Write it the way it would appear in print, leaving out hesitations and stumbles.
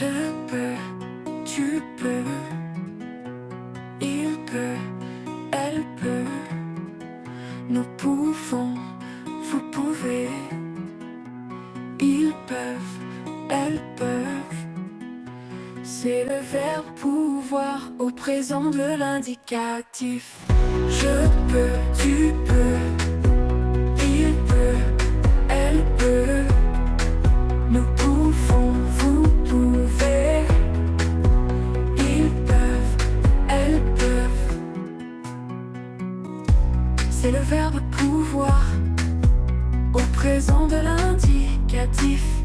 Je peux, tu peux, il peut, elle peut, nous pouvons, vous pouvez, ils peuvent, elles peuvent. C'est le verbe pouvoir au présent de l'indicatif. Je peux, tu peux, il peut, elle peut, nous pouvons, vous pouvez, ils peuvent, elles peuvent. C'est le verbe pouvoir au présent de l'indicatif.